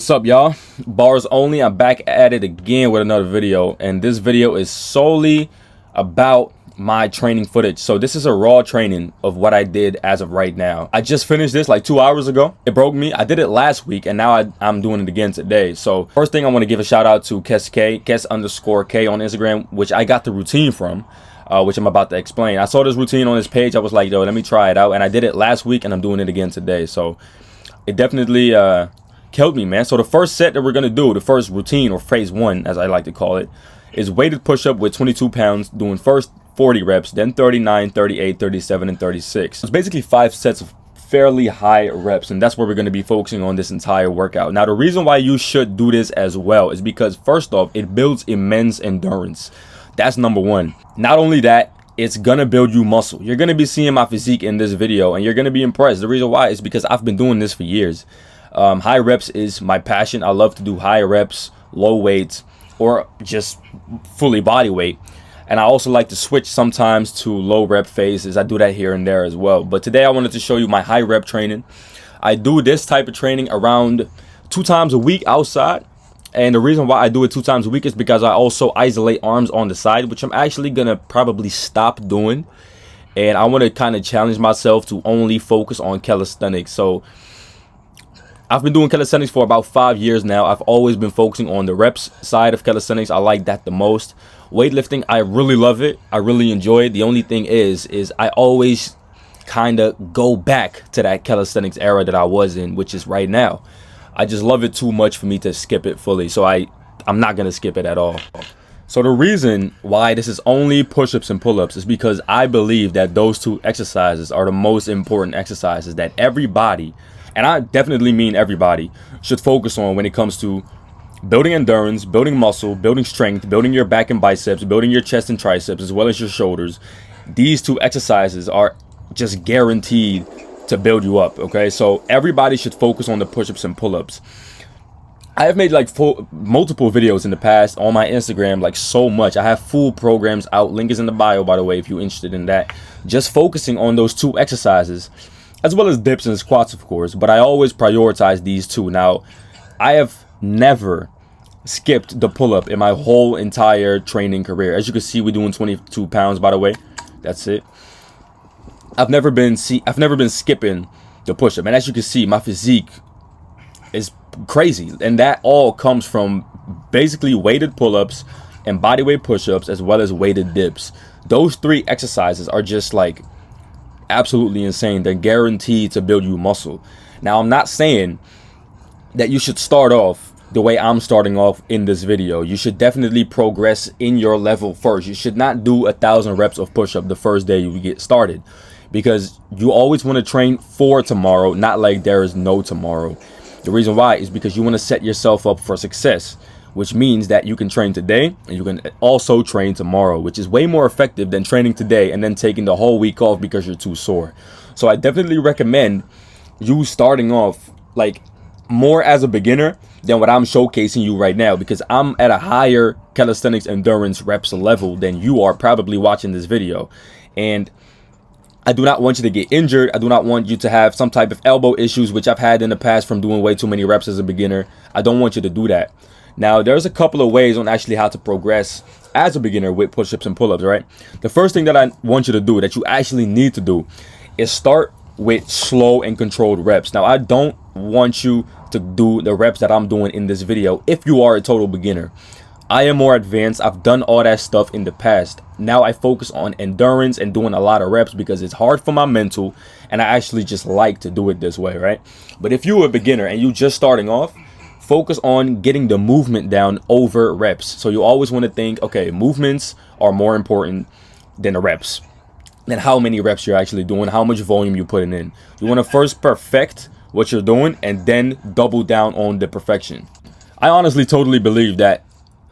What's up, y'all? Bars only. I'm back at it again with another video, and this video is solely about my training footage. So this is a raw training of what I did as of right now. I just finished this like 2 hours ago. It broke me. I did it last week, and now I'm doing it again today. So first thing, I want to give a shout out to Kes_K on Instagram, which I got the routine from, which I'm about to explain. I saw this routine on his page. I was like, yo, let me try it out, and I did it last week, and I'm doing it again today. So it definitely killed me, man. So the first set that we're gonna do, the first routine, or phase one as I like to call it, is weighted push-up with 22 pounds, doing first 40 reps, then 39, 38, 37, and 36. It's basically 5 sets of fairly high reps, and that's where we're going to be focusing on this entire workout. Now, the reason why you should do this as well is because, first off, it builds immense endurance. That's number one. Not only that, it's going to build you muscle. You're going to be seeing my physique in this video, and you're going to be impressed. The reason why is because I've been doing this for years. High reps is my passion. I love to do high reps, low weights, or just fully body weight. And I also like to switch sometimes to low rep phases. I do that here and there as well. But today I wanted to show you my high rep training. I do this type of training around 2 times a week outside. And the reason why I do it 2 times a week is because I also isolate arms on the side, which I'm actually going to probably stop doing. And I want to kind of challenge myself to only focus on calisthenics. So I've been doing calisthenics for about 5 years now. I've always been focusing on the reps side of calisthenics. I like that the most. Weightlifting, I really love it. I really enjoy it. The only thing is I always kind of go back to that calisthenics era that I was in, which is right now. I just love it too much for me to skip it fully. So I'm not going to skip it at all. So the reason why this is only push-ups and pull-ups is because I believe that those 2 exercises are the most important exercises that everybody, and I definitely mean everybody, should focus on when it comes to building endurance, building muscle, building strength, building your back and biceps, building your chest and triceps, as well as your shoulders. These 2 exercises are just guaranteed to build you up, okay? So everybody should focus on the push-ups and pull-ups. I have made like multiple videos in the past on my Instagram, like so much. I have full programs out. Link is in the bio, by the way, if you're interested in that. Just focusing on those 2 exercises, as well as dips and squats, of course. But I always prioritize these 2. Now, I have never skipped the pull-up in my whole entire training career. As you can see, we're doing 22 pounds, by the way. That's it. I've never been skipping the push-up. And as you can see, my physique is crazy. And that all comes from basically weighted pull-ups and bodyweight push-ups, as well as weighted dips. Those 3 exercises are just like absolutely insane. They're guaranteed to build you muscle. Now, I'm not saying that you should start off the way I'm starting off in this video. You should definitely progress in your level first. You should not do 1,000 reps of push-up the first day you get started, because you always want to train for tomorrow, not like there is no tomorrow. The reason why is because you want to set yourself up for success, which means that you can train today and you can also train tomorrow, which is way more effective than training today and then taking the whole week off because you're too sore. So I definitely recommend you starting off like more as a beginner than what I'm showcasing you right now, because I'm at a higher calisthenics endurance reps level than you are probably watching this video. And I do not want you to get injured. I do not want you to have some type of elbow issues, which I've had in the past from doing way too many reps as a beginner. I don't want you to do that. Now, there's a couple of ways on actually how to progress as a beginner with push-ups and pull-ups, right? The first thing that I want you to do, that you actually need to do, is start with slow and controlled reps. Now, I don't want you to do the reps that I'm doing in this video if you are a total beginner. I am more advanced. I've done all that stuff in the past. Now I focus on endurance and doing a lot of reps because it's hard for my mental, and I actually just like to do it this way, right? But if you're a beginner and you just starting off, focus on getting the movement down over reps. So you always want to think, okay, movements are more important than the reps, than how many reps you're actually doing, how much volume you're putting in. You want to first perfect what you're doing and then double down on the perfection. I honestly totally believe that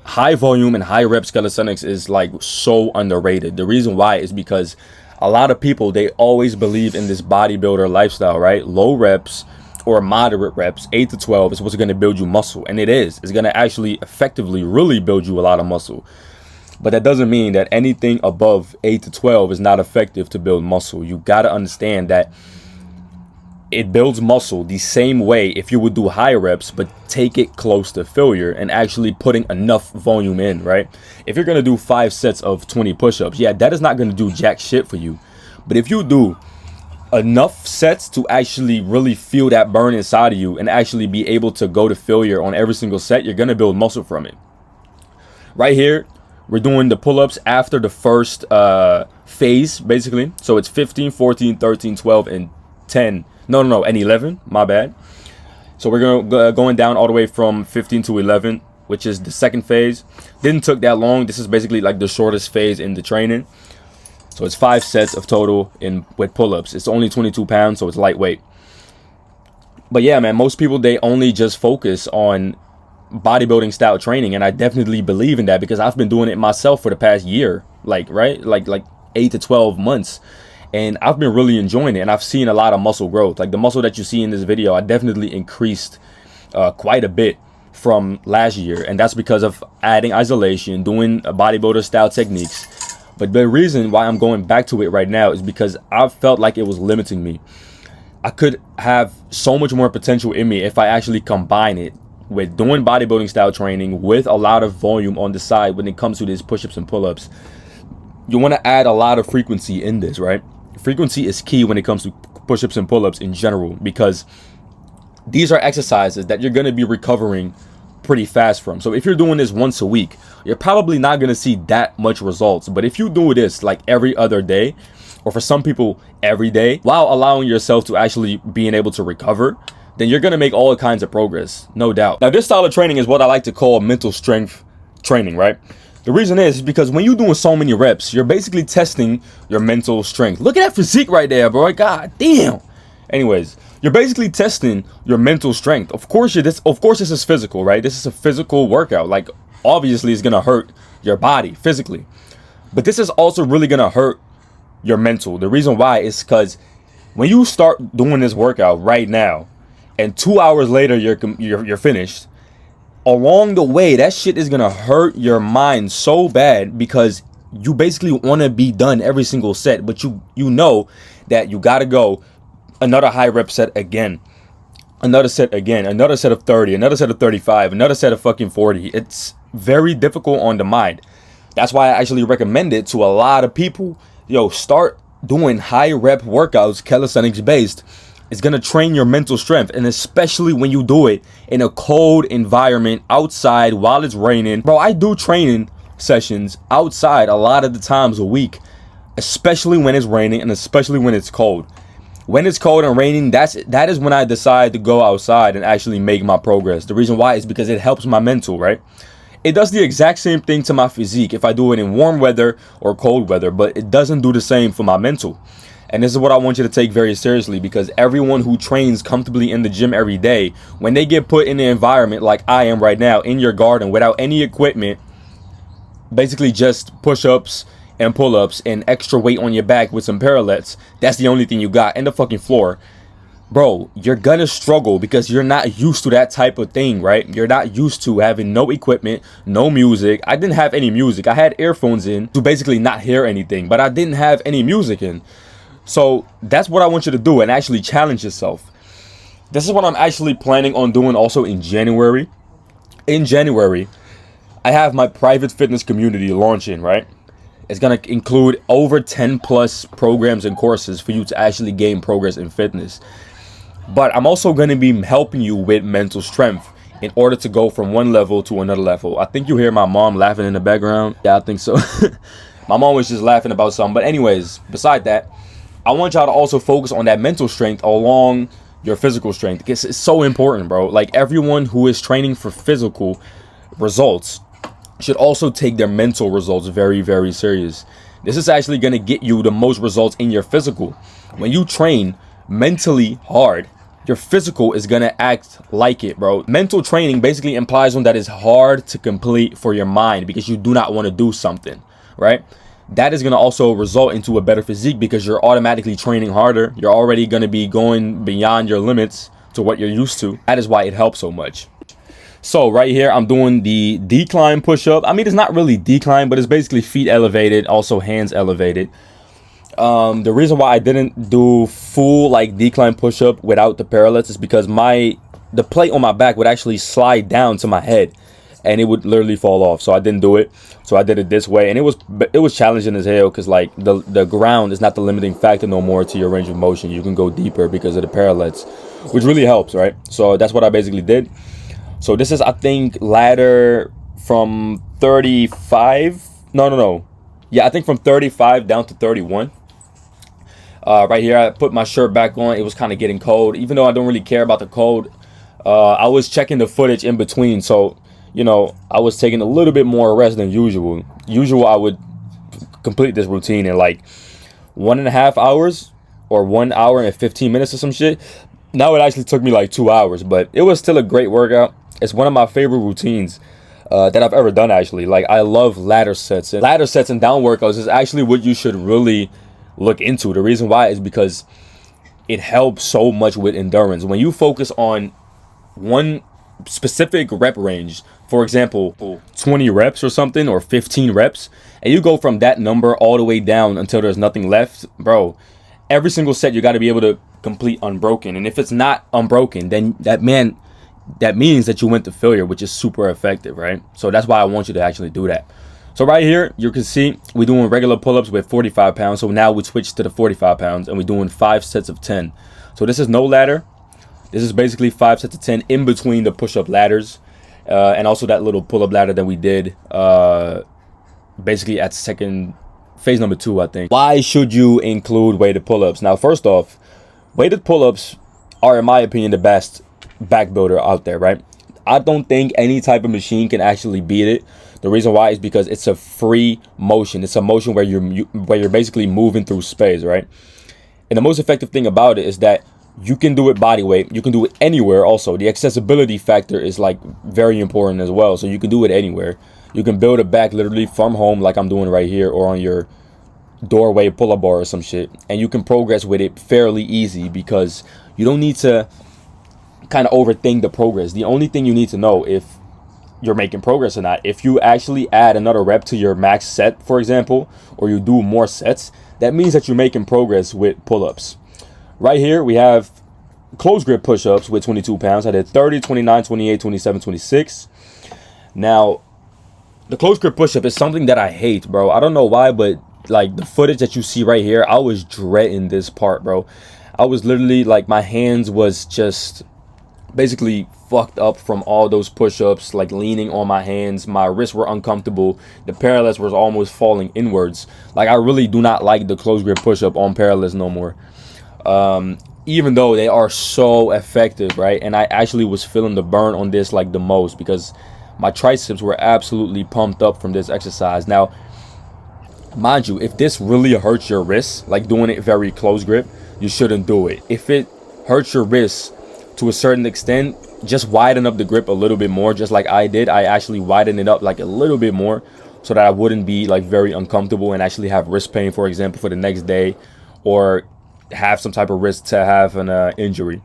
high volume and high reps calisthenics is like so underrated. The reason why is because a lot of people, they always believe in this bodybuilder lifestyle, right? Low reps or moderate reps, 8 to 12, is what's going to build you muscle. And it is. It's going to actually effectively really build you a lot of muscle. But that doesn't mean that anything above 8 to 12 is not effective to build muscle. You got to understand that it builds muscle the same way if you would do high reps, but take it close to failure and actually putting enough volume in, right? If you're going to do 5 sets of 20 push-ups, yeah, that is not going to do jack shit for you. But if you do enough sets to actually really feel that burn inside of you and actually be able to go to failure on every single set, you're going to build muscle from it. Right here, we're doing the pull-ups after the first phase, basically. So it's 15, 14, 13, 12, and 10. No, and 11. My bad. So we're going down all the way from 15 to 11, which is the second phase. Didn't took that long. This is basically like the shortest phase in the training. So it's 5 sets of total with pull-ups. It's only 22 pounds, so it's lightweight. But yeah, man, most people, they only just focus on bodybuilding style training, and I definitely believe in that because I've been doing it myself for the past year, like 8 to 12 months, and I've been really enjoying it, and I've seen a lot of muscle growth. Like the muscle that you see in this video, I definitely increased quite a bit from last year, and that's because of adding isolation, doing bodybuilder style techniques. But the reason why I'm going back to it right now is because I felt like it was limiting me. I could have so much more potential in me if I actually combine it with doing bodybuilding style training with a lot of volume on the side when it comes to these push-ups and pull-ups. You want to add a lot of frequency in this, right? Frequency is key when it comes to push-ups and pull-ups in general, because these are exercises that you're going to be recovering pretty fast from. So if you're doing this once a week, you're probably not going to see that much results. But if you do this like every other day, or for some people every day, while allowing yourself to actually being able to recover, then you're going to make all kinds of progress, no doubt. Now, this style of training is what I like to call mental strength training, right? The reason is because when you're doing so many reps, you're basically testing your mental strength. Look at that physique right there, bro. God damn. Anyways, you're basically testing your mental strength. Of course, this is physical, right? This is a physical workout. Like, obviously, it's going to hurt your body physically. But this is also really going to hurt your mental. The reason why is because when you start doing this workout right now, and 2 hours later you're finished, along the way that shit is gonna hurt your mind so bad, because you basically want to be done every single set, but you know that you gotta go another high rep set again, another set again, another set of 30, another set of 35, another set of fucking 40. It's very difficult on the mind. That's why I actually recommend it to a lot of people. Yo, start doing high rep workouts, calisthenics based. It's going to train your mental strength, and especially when you do it in a cold environment outside while it's raining. Bro, I do training sessions outside a lot of the times a week, especially when it's raining and especially when it's cold. When it's cold and raining, that is when I decide to go outside and actually make my progress. The reason why is because it helps my mental, right? It does the exact same thing to my physique if I do it in warm weather or cold weather, but it doesn't do the same for my mental. And this is what I want you to take very seriously, because everyone who trains comfortably in the gym every day, when they get put in an environment like I am right now in your garden without any equipment, basically just push-ups and pull-ups and extra weight on your back with some parallettes, that's the only thing you got, and the fucking floor, bro, you're gonna struggle because you're not used to that type of thing, right? You're not used to having no equipment, no music. I didn't have any music. I had earphones in to basically not hear anything, but I didn't have any music in. So that's what I want you to do, and actually challenge yourself. This is what I'm actually planning on doing also in January. In January, I have my private fitness community launching, right? It's going to include over 10 plus programs and courses for you to actually gain progress in fitness. But I'm also going to be helping you with mental strength in order to go from one level to another level. I think you hear my mom laughing in the background. Yeah, I think so. My mom was just laughing about something. But anyways, beside that, I want y'all to also focus on that mental strength along your physical strength, because it's so important, bro. Like, everyone who is training for physical results should also take their mental results very, very serious. This is actually going to get you the most results in your physical. When you train mentally hard, your physical is going to act like it, bro. Mental training basically implies one that is hard to complete for your mind because you do not want to do something, right? That is going to also result into a better physique because you're automatically training harder. You're already going to be going beyond your limits to what you're used to. That is why it helps so much. So right here, I'm doing the decline push-up. I mean, it's not really decline, but it's basically feet elevated, also hands elevated. The reason why I didn't do full like decline push-up without the parallels is because the plate on my back would actually slide down to my head and it would literally fall off. So I didn't do it. So I did it this way, and it was challenging as hell because like the ground is not the limiting factor no more to your range of motion. You can go deeper because of the parallels, which really helps, right? So that's what I basically did. So this is, I think, ladder from 35. No. Yeah, I think from 35 down to 31. Right here, I put my shirt back on. It was kind of getting cold. Even though I don't really care about the cold, I was checking the footage in between. So, you know, I was taking a little bit more rest than usual. I would complete this routine in like 1.5 hours or 1 hour and 15 minutes or some shit. Now it actually took me like 2 hours, but it was still a great workout. It's one of my favorite routines that I've ever done, actually. Like, I love ladder sets. And ladder sets and down workouts is actually what you should really look into. The reason why is because it helps so much with endurance. When you focus on one specific rep range, for example 20 reps or something, or 15 reps, and you go from that number all the way down until there's nothing left, bro, every single set you got to be able to complete unbroken. And if it's not unbroken, then that means that you went to failure, which is super effective, right? So that's why I want you to actually do that. So right here, you can see we're doing regular pull-ups with 45 pounds. So now we switch to the 45 pounds and we're doing 5 sets of 10. So this is no ladder. This is basically 5 sets of 10 in between the push-up ladders. And also that little pull-up ladder that we did basically at phase number 2, I think. Why should you include weighted pull-ups? Now, first off, weighted pull-ups are, in my opinion, the best back builder out there, right? I don't think any type of machine can actually beat it. The reason why is because it's a free motion. It's a motion where you're basically moving through space, right? And the most effective thing about it is that you can do it body weight. You can do it anywhere. Also, the accessibility factor is like very important as well. So you can do it anywhere. You can build it back literally from home, like I'm doing right here, or on your doorway pull-up bar or some shit, and you can progress with it fairly easy because you don't need to kind of overthink the progress. The only thing you need to know if you're making progress or not, if you actually add another rep to your max set, for example, or you do more sets, that means that you're making progress with pull-ups. Right here we have close grip push-ups with 22 pounds. I did 30, 29, 28, 27, 26. Now the close grip push-up is something that I hate, bro. I don't know why, but like the footage that you see right here, I was dreading this part, bro. I was literally like, my hands was just basically fucked up from all those push-ups, like leaning on my hands. My wrists were uncomfortable. The parallels was almost falling inwards. Like, I really do not like the close grip push-up on parallels no more, even though they are so effective, right? And I actually was feeling the burn on this like the most because my triceps were absolutely pumped up from this exercise. Now, mind you, if this really hurts your wrists, like doing it very close grip, you shouldn't do it. If it hurts your wrists to a certain extent, just widen up the grip a little bit more, just like I did. I actually widened it up like a little bit more so that I wouldn't be like very uncomfortable and actually have wrist pain, for example, for the next day, or have some type of risk to have an injury.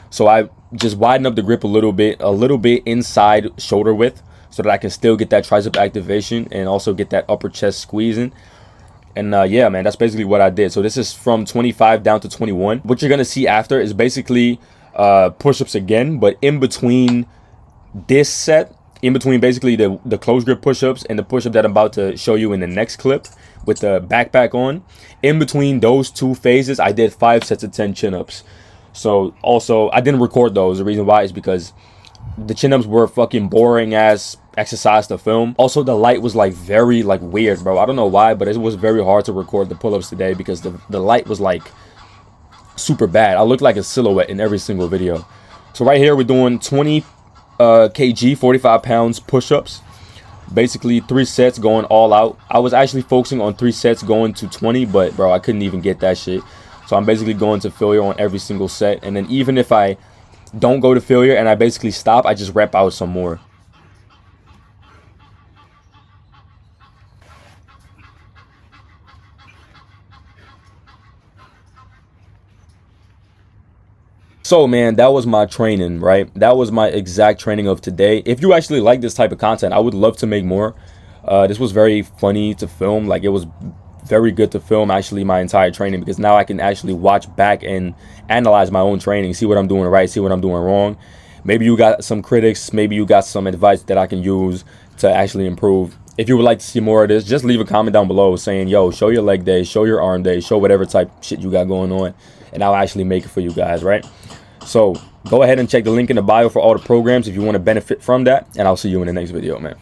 So I just widen up the grip a little bit inside shoulder width, so that I can still get that tricep activation and also get that upper chest squeezing. And yeah, man, that's basically what I did. So this is from 25 down to 21. What you're gonna see after is basically push-ups again, but in between this set, in between basically the close grip push-ups and the push-up that I'm about to show you in the next clip with the backpack on, in between those two phases, I did 5 sets of 10 chin-ups. So also, I didn't record those. The reason why is because the chin-ups were fucking boring ass exercise to film. Also, the light was like very like weird, bro. I don't know why, but it was very hard to record the pull-ups today because the light was like super bad. I looked like a silhouette in every single video. So right here we're doing 20 kg 45 pounds push-ups, basically 3 sets going all out. I was actually focusing on 3 sets going to 20, but bro, I couldn't even get that shit. So I'm basically going to failure on every single set, and then even if I don't go to failure and I basically stop, I just rep out some more. So man, that was my training, right? That was my exact training of today. If you actually like this type of content, I would love to make more. This was very funny to film. Like, it was very good to film actually my entire training, because now I can actually watch back and analyze my own training, see what I'm doing right, see what I'm doing wrong. Maybe you got some critics, maybe you got some advice that I can use to actually improve. If you would like to see more of this, just leave a comment down below saying, yo, show your leg day, show your arm day, show whatever type shit you got going on, and I'll actually make it for you guys, right? So go ahead and check the link in the bio for all the programs if you want to benefit from that, and I'll see you in the next video, man.